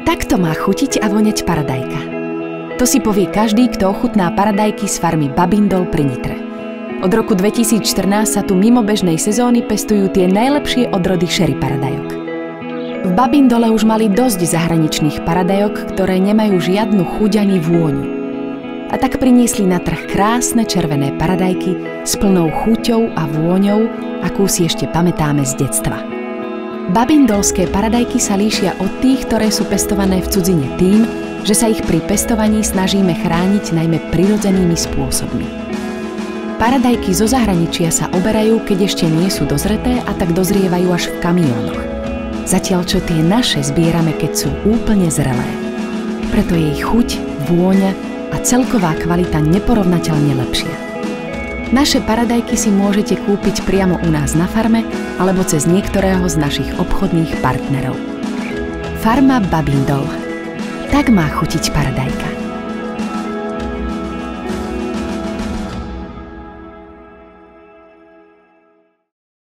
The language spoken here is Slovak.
Takto má chutiť a voňať paradajka. To si povie každý, kto ochutná paradajky z farmy Babindol pri Nitre. Od roku 2014 sa tu mimo bežnej sezóny pestujú tie najlepšie odrody sherry paradajok. V Babindole už mali dosť zahraničných paradajok, ktoré nemajú žiadnu chuť ani vôňu. A tak priniesli na trh krásne červené paradajky s plnou chuťou a vôňou, akú si ešte pamätáme z detstva. Babindolské paradajky sa líšia od tých, ktoré sú pestované v cudzine tým, že sa ich pri pestovaní snažíme chrániť najmä prirodzenými spôsobmi. Paradajky zo zahraničia sa oberajú, keď ešte nie sú dozreté a tak dozrievajú až v kamiónoch. Zatiaľ čo tie naše zbierame, keď sú úplne zrelé. Preto je ich chuť, vôňa a celková kvalita neporovnateľne lepšia. Naše paradajky si môžete kúpiť priamo u nás na farme alebo cez niektorého z našich obchodných partnerov. Farma Babindol. Tak má chutiť paradajka.